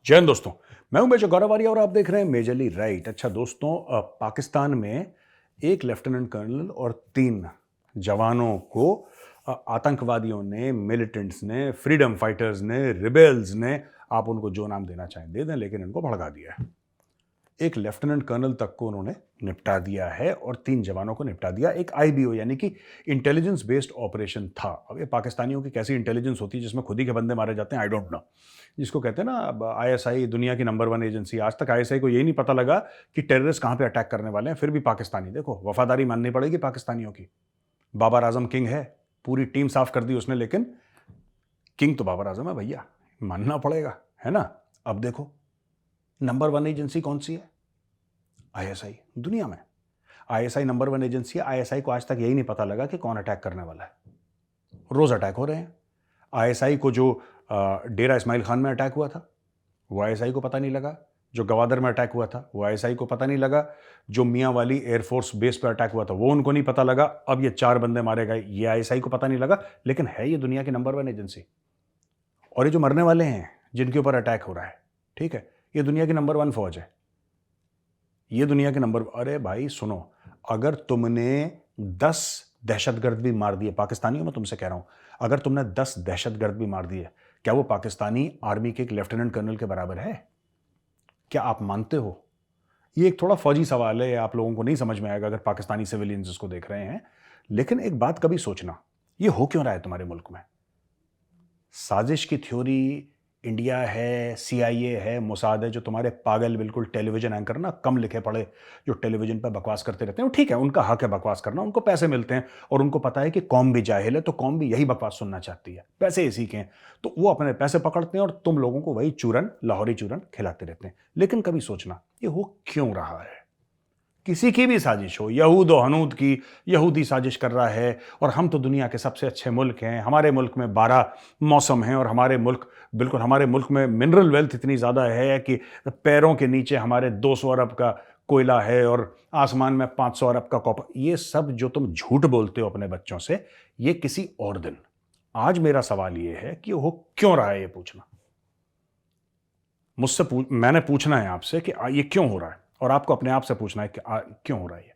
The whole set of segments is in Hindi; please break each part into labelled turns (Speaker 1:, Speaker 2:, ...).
Speaker 1: जय हिंद दोस्तों। मैं हूं मेजर गौरव आर्य और आप देख रहे हैं मेजरली राइट। अच्छा दोस्तों, पाकिस्तान में एक लेफ्टिनेंट कर्नल और 3 जवानों को आतंकवादियों ने, मिलिटेंट्स ने, फ्रीडम फाइटर्स ने, रिबेल्स ने, आप उनको जो नाम देना चाहें दे दें, लेकिन इनको भड़का दिया है। एक लेफ्टिनेंट कर्नल तक को उन्होंने निपटा दिया है और 3 जवानों को निपटा दिया। एक आईबीओ यानी कि इंटेलिजेंस बेस्ड ऑपरेशन था। अब ये पाकिस्तानियों की कैसी इंटेलिजेंस होती है जिसमें खुद ही के बंदे मारे जाते हैं, आई डोंट नो। जिसको कहते हैं ना, अब आईएसआई दुनिया की नंबर 1 एजेंसी, आज तक आईएसआई को यही नहीं पता लगा कि टेररिस्ट कहां पे अटैक करने वाले हैं। फिर भी पाकिस्तानी, देखो वफादारी माननी पड़ेगी पाकिस्तानियों की। बाबर आजम किंग है, पूरी टीम साफ कर दी उसने, लेकिन किंग तो बाबर आजम है भैया, मानना पड़ेगा, है ना। अब देखो नंबर 1 एजेंसी कौन सी है? आईएसआई। दुनिया में आईएसआई नंबर 1 एजेंसी है। आईएसआई को आज तक यही नहीं पता लगा कि कौन अटैक करने वाला है। रोज अटैक हो रहे हैं। आईएसआई को जो डेरा इस्माइल खान में अटैक हुआ था वो आईएसआई को पता नहीं लगा। जो गवादर में अटैक हुआ था वो आईएसआई को पता नहीं लगा। जो मियां वाली एयरफोर्स बेस पर अटैक हुआ था वो उनको नहीं पता लगा। अब ये 4 बंदे मारे गए, ये आईएसआई को पता नहीं लगा, लेकिन है ये दुनिया की नंबर 1 एजेंसी। और ये जो मरने वाले हैं जिनके ऊपर अटैक हो रहा है, ठीक है, ये दुनिया की नंबर 1 फौज है। ये दुनिया के नंबर, अरे भाई सुनो, अगर तुमने 10 दहशतगर्द भी मार दिए, पाकिस्तानियों में तुमसे कह रहा हूं, अगर तुमने 10 दहशतगर्द भी मार दिए, क्या वो पाकिस्तानी आर्मी के एक लेफ्टिनेंट कर्नल के बराबर है? क्या आप मानते हो? ये एक थोड़ा फौजी सवाल है, आप लोगों को नहीं समझ में आएगा अगर पाकिस्तानी सिविलियंस इसको देख रहे हैं, लेकिन एक बात कभी सोचना, ये हो क्यों रहा है तुम्हारे मुल्क में? साजिश की थ्योरी इंडिया है, सीआईए है, मोसाद है, जो तुम्हारे पागल बिल्कुल टेलीविजन एंकर ना, कम लिखे पढ़े, जो टेलीविजन पर बकवास करते रहते हैं, वो ठीक है, उनका हक है बकवास करना, उनको पैसे मिलते हैं और उनको पता है कि कौम भी जाहिल है तो कौम भी यही बकवास सुनना चाहती है, पैसे इसी के हैं, तो वो अपने पैसे पकड़ते हैं और तुम लोगों को वही चूरन, लाहौरी चूरन खिलाते रहते हैं। लेकिन कभी सोचना ये हो क्यों रहा है? किसी की भी साजिश हो, यहूद और हनूद की, यहूदी साजिश कर रहा है, और हम तो दुनिया के सबसे अच्छे मुल्क हैं, हमारे मुल्क में 12 मौसम हैं, और हमारे मुल्क में मिनरल वेल्थ इतनी ज़्यादा है कि पैरों के नीचे हमारे 200 अरब का कोयला है और आसमान में 500 अरब का कॉपर। ये सब जो तुम झूठ बोलते हो अपने बच्चों से, ये किसी और दिन। आज मेरा सवाल ये है कि वो क्यों रहा है, ये पूछना मैंने पूछना है आपसे कि ये क्यों हो रहा है, और आपको अपने आप से पूछना है कि क्यों हो रहा है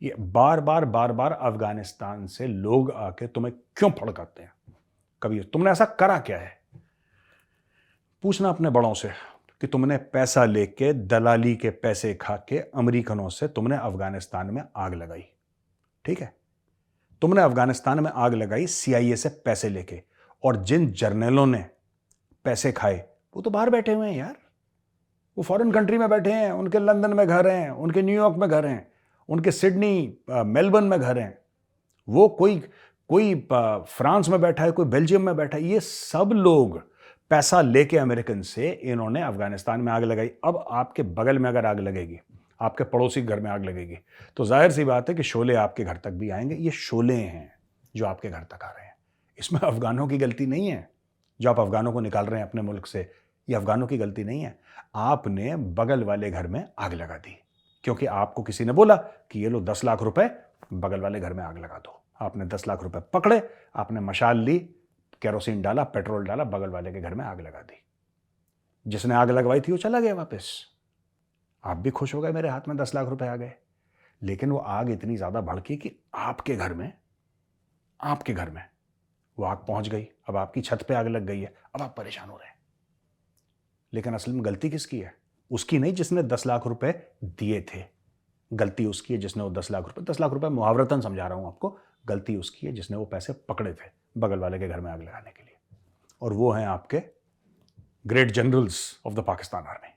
Speaker 1: ये बार बार अफगानिस्तान से लोग आके तुम्हें क्यों भड़काते हैं? कभी तुमने ऐसा करा क्या है? पूछना अपने बड़ों से कि तुमने पैसा लेके, दलाली के पैसे खा के अमेरिकनों से तुमने अफगानिस्तान में आग लगाई, ठीक है, तुमने अफगानिस्तान में आग लगाई सीआईए से पैसे लेके, और जिन जर्नलों ने पैसे खाए वो तो बाहर बैठे हुए हैं यार, वो फॉरेन कंट्री में बैठे हैं, उनके लंदन में घर हैं, उनके न्यूयॉर्क में घर हैं, उनके सिडनी मेलबर्न में घर हैं, वो कोई कोई फ्रांस में बैठा है, कोई बेल्जियम में बैठा है। ये सब लोग पैसा लेके अमेरिकन से इन्होंने अफगानिस्तान में आग लगाई। अब आपके बगल में अगर आग लगेगी, आपके पड़ोसी घर में आग लगेगी, तो जाहिर सी बात है कि शोले आपके घर तक भी आएंगे। ये शोले हैं जो आपके घर तक आ रहे हैं, इसमें अफगानों की गलती नहीं है। जो आप अफगानों को निकाल रहे हैं अपने मुल्क से, ये अफगानों की गलती नहीं है। आपने बगल वाले घर में आग लगा दी क्योंकि आपको किसी ने बोला कि ये लो 10 लाख रुपए, बगल वाले घर में आग लगा दो। आपने 10 लाख रुपए पकड़े, आपने मशाल ली, केरोसिन डाला, पेट्रोल डाला, बगल वाले के घर में आग लगा दी। जिसने आग लगवाई थी वो चला गया वापस। आप भी खुश हो गए, मेरे हाथ में 10 लाख रुपए आ गए। लेकिन वो आग इतनी ज्यादा भड़की कि आपके घर में वो आग पहुंच गई। अब आपकी छत पे आग लग गई है, अब आप परेशान हो रहे हैं। लेकिन असल में गलती किसकी है? उसकी नहीं जिसने 10 लाख रुपए दिए थे, गलती उसकी है जिसने वो 10 लाख रुपए मुहावरतन समझा रहा हूं आपको, गलती उसकी है जिसने वो पैसे पकड़े थे बगल वाले के घर में आग लगाने के लिए। और वो हैं आपके great generals of the Pakistan army.